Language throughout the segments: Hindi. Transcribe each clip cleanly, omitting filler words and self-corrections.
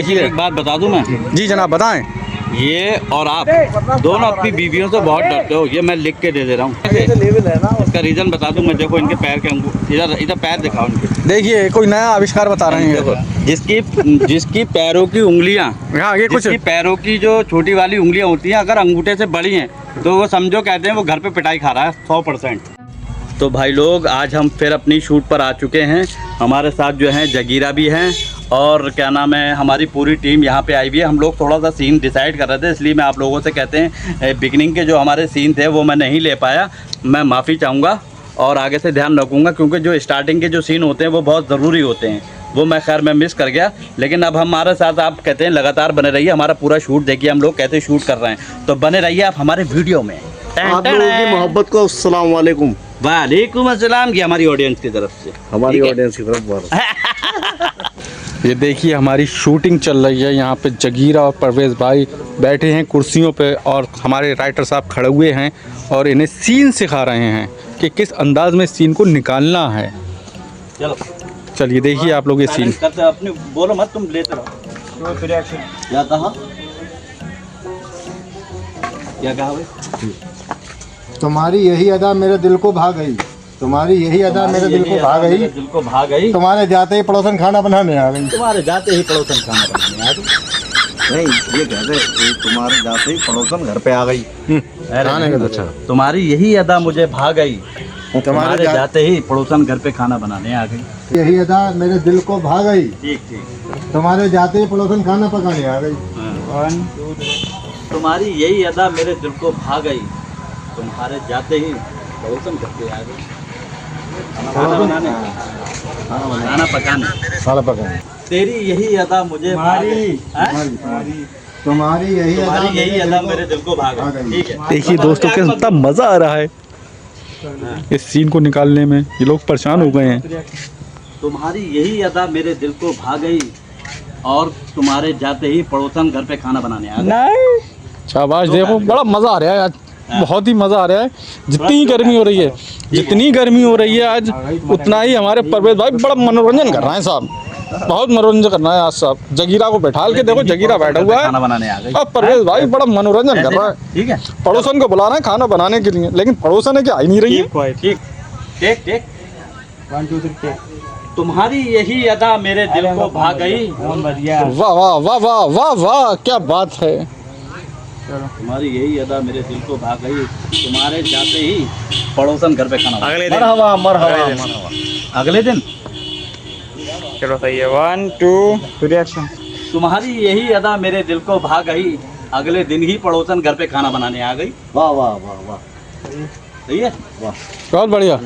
देखिए एक बात बता दूं मैं, जी जनाब बताएं। ये और आप दोनों अपनी बीवियों से बहुत डरते हो, ये मैं लिख के दे दे रहा हूँ। इसका रीज़न बता दूं मैं, देखो इनके पैर के अंगूठे, इधर इधर पैर दिखाओ इनके। देखिए कोई नया आविष्कार बता रहे हैं। देखो जिसकी पैरों की उंगलियां, हाँ ये कुछ जिसकी पैरों की जो छोटी वाली उंगलियां होती हैं, अगर अंगूठे से बड़ी हैं तो वो समझो कहते हैं वो घर पे पिटाई खा रहा है 100%। तो भाई लोग आज हम फिर अपनी शूट पर आ चुके हैं। हमारे साथ जो हैं जगीरा भी हैं और क्या नाम है, हमारी पूरी टीम यहाँ पे आई हुई है। हम लोग थोड़ा सा सीन डिसाइड कर रहे थे, इसलिए मैं आप लोगों से कहते हैं बिगनिंग के जो हमारे सीन थे वो मैं नहीं ले पाया। मैं माफ़ी चाहूँगा और आगे से ध्यान रखूँगा, क्योंकि जो स्टार्टिंग के जो सीन होते हैं वो बहुत ज़रूरी होते हैं, वो मैं मिस कर गया। लेकिन अब हमारे साथ आप कहते हैं लगातार बने रहिए। हमारा पूरा शूट देखिए हम लोग कैसे शूट कर रहे हैं, तो बने रहिए आप हमारे वीडियो में। आप लोगों की मोहब्बत को अस्सलाम वालेकुम। वालेकुम अस्सलाम की हमारी ऑडियंस की तरफ से, हमारी ऑडियंस की तरफ बहुत। ये देखिए हमारी शूटिंग चल रही है। यहाँ पे जगीरा और परवेज़ भाई बैठे हैं कुर्सियों पे और हमारे राइटर साहब खड़े हुए हैं और इन्हें सीन सिखा रहे हैं कि किस अंदाज में सीन को निकालना है। चलो चलिए देखिए आप लोग ये सीन। करते अपने बोलो मत, तुम लेते रहो। क्या कहा, क्या कहा भाई? तुम्हारी यही अदा मेरे दिल को भा गई, तुम्हारी यही अदा मेरे दिल को भा गई, दिल को भा गई। तुम्हारे जाते ही पड़ोसन खाना बनाने आ गई। तुम्हारे जाते ही पड़ोसन खाना बनाने आ गई। नहीं ये कहते तुम्हारे जाते ही पड़ोसन घर पे आ गई। अच्छा तुम्हारी यही अदा मुझे भा गई, तुम्हारे जाते ही पड़ोसन घर पे खाना बनाने आ गई। यही अदा मेरे दिल को भा गई, ठीक ठीक। तुम्हारे जाते ही पड़ोसन खाना पकाने आ गई। तुम्हारी यही अदा मेरे दिल को भा गई, तुम्हारे जाते ही पड़ोसन घर पे आ गई। खाना बनाने, खाना पकाने, खाना पकाने। तेरी यही अदा मुझे भा गई। तुम्हारी यही अदा मेरे दिल को भा गई। ठीक है, देखिए दोस्तों कितना मज़ा आ रहा है इस सीन को निकालने में। ये लोग परेशान हो गए हैं। तुम्हारी यही अदा मेरे दिल को भा गई और तुम्हारे जाते ही पड़ोसन घर पे खाना बनाने आ गए। शाबाश, देखो बड़ा मज़ा आ रहा है आज, बहुत ही मज़ा आ रहा है। जितनी गर्मी हो रही है, जितनी गर्मी हो रही है आज, उतना ही हमारे परवेज़ भाई बड़ा मनोरंजन कर रहे हैं साहब। बहुत मनोरंजन करना है आज साहब। जगीरा को बैठा के देखो, जगीरा बैठा हुआ है खाना बनाने आ गई। और परवेज़ भाई बड़ा मनोरंजन कर रहा है। ठीक है, पड़ोसन को बुला रहे हैं खाना बनाने के लिए, लेकिन पड़ोसन है कि आ ही नहीं रही है। ठीक। Take take 1 2 3 take. तुम्हारी यही अदा मेरे दिल को भा गई। वाह वाह वाह वाह वाह वाह, क्या बात है। तुम्हारी यही अदा मेरे दिल को भा गई, तुम्हारे जाते ही पड़ोसन घर पे खाना अगले दिन। अगले दिन। चलो सही है। 1 2 3 एक्शन। तुम्हारी यही अदा मेरे दिल को भा गई, अगले दिन ही पड़ोसन घर पे खाना बनाने आ गई। वाह वाह वाह वाह, सही है। बहुत बढ़िया।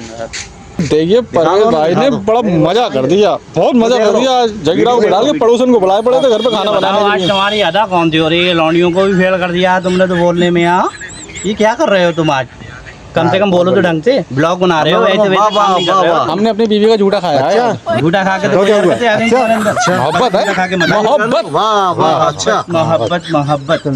देखिए परवेज़ भाई ने बड़ा मजा कर दिया, बहुत मजा कर दिया। जगीरा को बिठा के पड़ोसन को बुलाए पड़े थे घर पे खाना बनाने के आज लिए। तुम्हारी अदा कौन सी हो रही है? लौंडियों को भी फेल कर दिया तुमने तो बोलने में। यहाँ ये क्या कर रहे हो तुम आज? कम से कम बोलो तो ढंग से। ब्लॉग बना रहे हो ऐसे वैसे काम नहीं कर रहे हो। हमने अपनी बीवी का झूठा खाया है। झूठा खा के तो मोहब्बत मोहब्बत है, मोहब्बत। वाह वाह, अच्छा मोहब्बत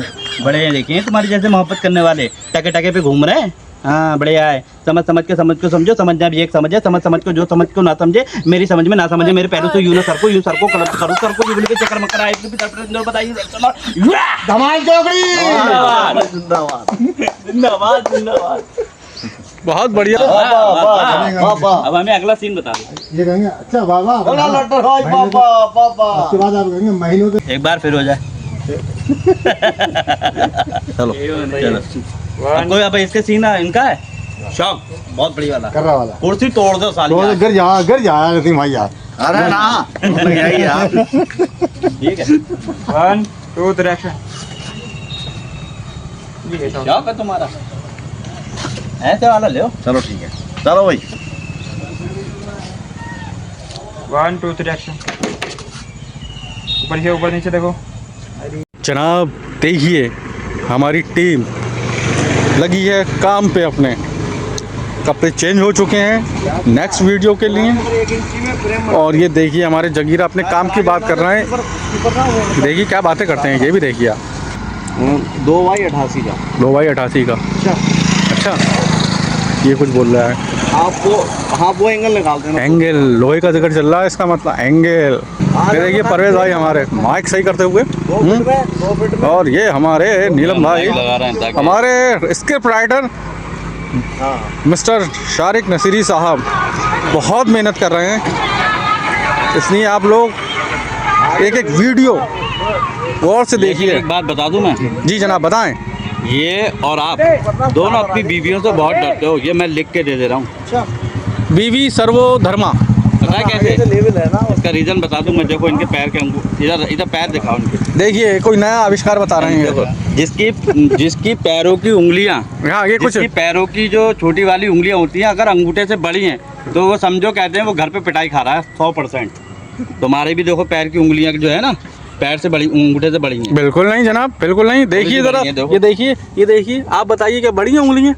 बड़े देखे हैं तुम्हारे जैसे मोहब्बत करने वाले, टके टके पे घूम रहे हैं। हाँ बढ़िया है। समझ के समझ को समझो, समझना भी एक समझ है। समझ को जो समझ को ना समझे, मेरी समझ में ना समझे, मेरे पैरों से यूं सर को यूं के चक्कर मकर आए बताइए। धमाल चौकड़ी। जिंदाबाद जिंदाबाद। बहुत बढ़िया। अब हमें अगला सीन बता दो। ये कहेंगे अच्छा वाह वाह, उसके बाद आप कहेंगे महीनों से। एक बार फिर हो जाए। चलो चलो। अब कोई अब इसके सीन इनका है शौक बहुत बढ़िया वाला, कर रहा वाला कुर्सी तोड़ दो साली। तो गिर जा नसीम भाई यार। अरे ना यही यार। ठीक है, 1 2 3 एक्शन। शौक है तुम्हारा, ऐसे वाला ले। चलो ठीक है, चलो भाई 1 2 3 एक्शन। ऊपर से ऊपर नीचे देखो। जनाब देखिए हमारी टीम लगी है काम पे, अपने कपड़े चेंज हो चुके हैं नेक्स्ट वीडियो के लिए। और ये देखिए हमारे जगीरा अपने काम की बात कर रहे हैं। देखिए क्या बातें करते हैं, ये भी देखिए आप। 2 बाई 88 का। 2 बाई 88 का। अच्छा ये कुछ बोल रहा है। आपको हाँ वो एंगल निकालते हैं ना। एंगल लोहे का जिक्र चल रहा है, इसका मतलब एंगल। ये देखिए परवेज भाई हमारे माइक सही करते हुए। 2 फीट में और ये हमारे नीलम भाई, लगा रहे हैं ताकि हमारे स्क्रिप्ट राइटर हाँ मिस्टर शारिक नसीरी साहब बहुत मेहनत कर रहे हैं, इसलिए आप लोग एक एक वीडियो गौर से लेकिन देखिए। एक बात बता दूं मैं, जी जनाब बताएं। ये और आप दोनों अपनी बीवियों से बहुत डरते हो, ये मैं लिख के दे रहा हूँ। बीवी सर्वोधर्मा। पता है कैसे? लेवल है ना। इसका रीजन बता दूं मैं। देखो इनके पैर के अंगूठे, इधर पैर दिखाओ इनके। देखिए कोई नया आविष्कार बता रहे हैं। जिसकी पैरों की उंगलियां, हाँ ये कुछ जिसकी पैरों की जो छोटी वाली उंगलियां होती हैं, अगर अंगूठे से बड़ी हैं तो वो समझो कहते हैं वो घर पे पिटाई खा रहा है 100%। तुम्हारे भी देखो पैर की उंगलियां जो है ना, पैर से बड़ी, अंगूठे से बड़ी हैं। बिल्कुल नहीं जनाब, बिल्कुल नहीं। देखिए थोड़ी सी जरा, बड़ी है, देखो। ये देखिए आप बताइए क्या बड़ी उंगलियां?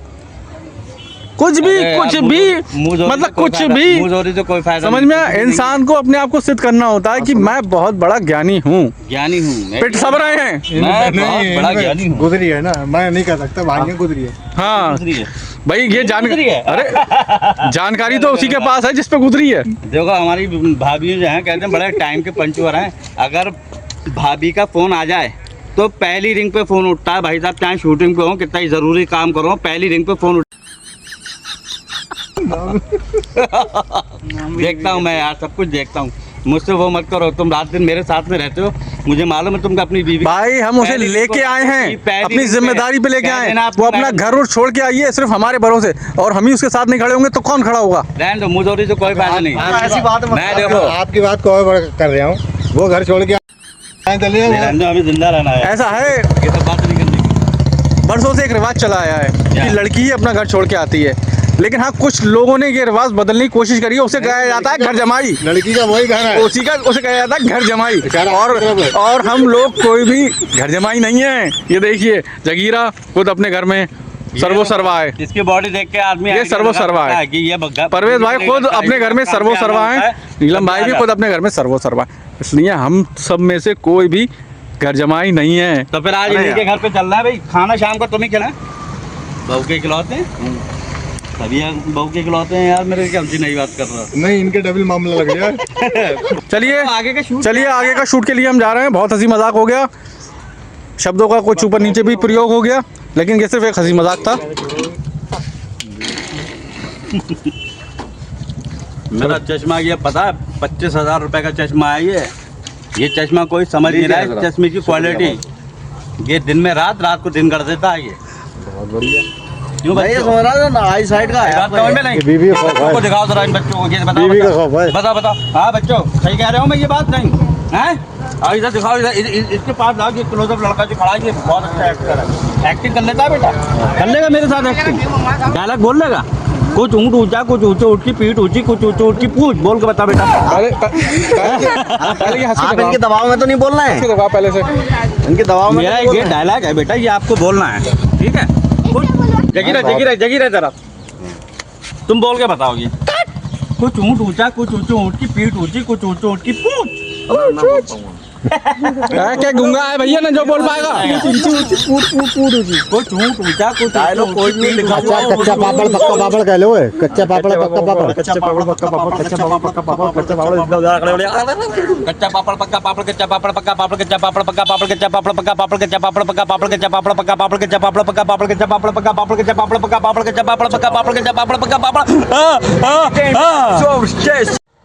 कुछ भी अरे कुछ यार, भी मुंह जोरी मतलब से कोई कुछ फायदा- भी मुंह जोरी से कोई फायदा समझ नहीं। में, इंसान को अपने आप को सिद्ध करना होता है कि मैं बहुत बड़ा ज्ञानी हूँ। ज्ञानी हूँ मैं, पिट सब रहे हैं। मैं बहुत बड़ा ज्ञानी हूँ। गुजरी है ना, मैं नहीं कह सकता, भाइयाँ गुजरी है। हाँ गुजरी है। भाई ये गुजरी है। अरे जानकारी तो उसी के पास है जिस पे गुजरी है। देखो हमारी भाभी जो हैं कहते हैं बड़े टाइम के पंचुअर हैं। अगर भाभी का फ़ोन आ जाए तो पहली रिंग पे फ़ोन उठता है। भाई साहब चाहे शूटिंग पे हो, कितना ही ज़रूरी काम करो, पहली रिंग पे फ़ोन देखता हूँ मैं यार, सब कुछ देखता हूँ। मुझसे वो मत करो, तुम रात दिन मेरे साथ में रहते हो, मुझे मालूम है तुम अपनी बीवी। भाई हम उसे पहली लेके रिंग आए पे- हैं, पहली अपनी रिंग पे- जिम्मेदारी पे लेके कह आए देना हैं। आपको वो अपना घर और छोड़ के आई है सिर्फ हमारे भरोसे, और हम ही उसके साथ नहीं खड़े होंगे तो कौन खड़ा होगा? रहने दो, मुझे से कोई फायदा नहीं। ऐसी बात मत मैं देखो आपकी बात को और बड़ा कर रहा हूँ, वो घर छोड़ के रहने दो, अभी जिंदा रहना है। ऐसा है, ये सब बात नहीं करनी। बरसों से एक रिवाज चला आया है क्या? कि लड़की ही अपना घर छोड़ के आती है, लेकिन हाँ कुछ लोगों ने ये रिवाज बदलने की कोशिश करी है। उसे कहा जाता है घर जमाई, लड़की का वही घर है। उसे कहा जाता है घर जमाई। बेचारा और हम लोग कोई भी घर जमाई नहीं है। ये देखिए जगीरा खुद अपने घर में सर्वो सर्वा है। इसकी बॉडी देख के आदमी ये आइडिया सर्वो लगा सर्वा सकता है। कि ये बग्गा परवेज भाई खुद अपने घर में सर्वो सर्वा है, नीलम भाई भी खुद अपने घर में सर्वो सर्वा है, इसलिए हम सब में से कोई भी घर जमाई नहीं है। तो फिर आज इन्हीं के घर पे चल रहा है भाई। खाना शाम का तुम ही खिलाए, बहू के खिलौते हैं तभी बहू के खिलौते हैं यार। मेरे क्या नई बात कर रहा हूँ। नहीं, इनके डबल मामला लग गया। चलिए आगे का शूट, चलिए आगे का शूट के लिए हम जा रहे हैं। बहुत हंसी मजाक हो गया, शब्दों का कुछ ऊपर नीचे भी प्रयोग हो गया, लेकिन ये सिर्फ एक हंसी मजाक था। मेरा चश्मा ये पता है 25,000 रुपए का चश्मा है ये चश्मा कोई समझ नहीं रहा है चश्मे की क्वालिटी। ये दिन में रात, रात को दिन कर देता है ये। बहुत बढ़िया। क्यों मैं ये बच्चों? समझ रहा था आई साइड का है बात समझ में नहीं। बीवी का खौफ बच्चों को है। दिखाओ जरा इन बच्चों को, ये बताओ बीवी का खौफ है। बताओ बताओ। हाँ बच्चों सही कह रहे हो मैं, ये बात नहीं है। और इधर दिखाओ, इधर इसके पास जाओ, ये क्लोजअप लड़का जो खड़ा है ये बहुत अच्छा एक्टर है। एक्टिंग कर लेता है बेटा, कर लेगा मेरे साथ एक्टिंग। डायलॉग बोल लेगा, कुछ ऊँट ऊँचा, कुछ ऊँचे ऊँट की पीठ ऊँची, कुछ ऊँचे ऊँट की पूछ, बोल के बता बेटा। आप इनके दबाव में तो नहीं बोलना है, पहले से इनके दबाव में मेरा नहीं ये बोलना है। डायलॉग है बेटा, ये आपको बोलना है, ठीक है? जगी रहे जरा, तुम बोल के बताओगे। कुछ ऊँट ऊँचा, कुछ ऊँचे ऊँट की पीठ ऊँची, कुछ ऊँचे ऊँट की पूछ। क्या गूंगा है भैया ना जो बोल पाएगा? कुछ ऊँट ऊँचा, कुछ डायलॉग कोई नहीं लिखा हुआ है। कच्चा पापड़ पक्का पापड़ कह लो, कच्चा पापड़ पक्का पापड़। कच्चा पापड़ पक्का पापड़, कच्चा पापड़ पक्का पापड़, कच्चा पापड़ इतना ज्यादा खड़े हो कच्चा पापड़ पक्का पापड़, कच्चा पापड़ पक्का पापड़, कच्चा पापड़ पक्का पापड़, कच्चा पापड़ पक्का पापड़, कच्चा पापड़ पक्का पापड़, कच्चा पापड़ पक्का पापड़, कच्चा पापड़ पक्का पापड़, कच्चा पापड़ पक्का पापड़, कच्चा पापड़ पक्का पापड़, कच्चा पापड़ पक्का पापड़, कच्चा पापड़ पक्का पापड़।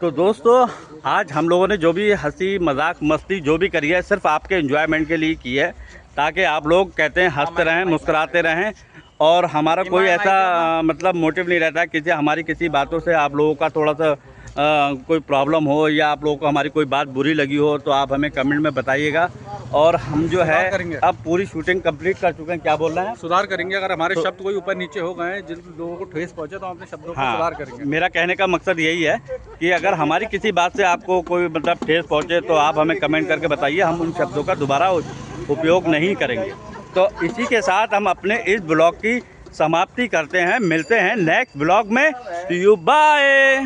तो दोस्तों आज हम लोगों ने जो भी हंसी मजाक मस्ती जो भी करी है सिर्फ आपके एंजॉयमेंट के लिए की है, ताकि आप लोग कहते हैं हंसते रहें, मुस्कुराते रहें। और हमारा कोई ऐसा मतलब मोटिव नहीं रहता किसी हमारी किसी बातों से आप लोगों का थोड़ा सा कोई प्रॉब्लम हो या आप लोगों को हमारी कोई बात बुरी लगी हो तो आप हमें कमेंट में बताइएगा। और हम जो है अब पूरी शूटिंग कंप्लीट कर चुके हैं। क्या बोल रहे हैं? सुधार करेंगे, अगर हमारे शब्द कोई ऊपर नीचे हो गए, जिन लोगों को ठेस पहुंचे तो हम अपने शब्दों को सुधार करेंगे। मेरा कहने का मकसद यही है कि अगर हमारी किसी बात से आपको कोई मतलब ठेस पहुंचे तो आप हमें कमेंट करके बताइए, हम उन शब्दों का दोबारा उपयोग नहीं करेंगे। तो इसी के साथ हम अपने इस ब्लॉग की समाप्ति करते हैं। मिलते हैं नेक्स्ट ब्लॉग में। सी यू, बाय।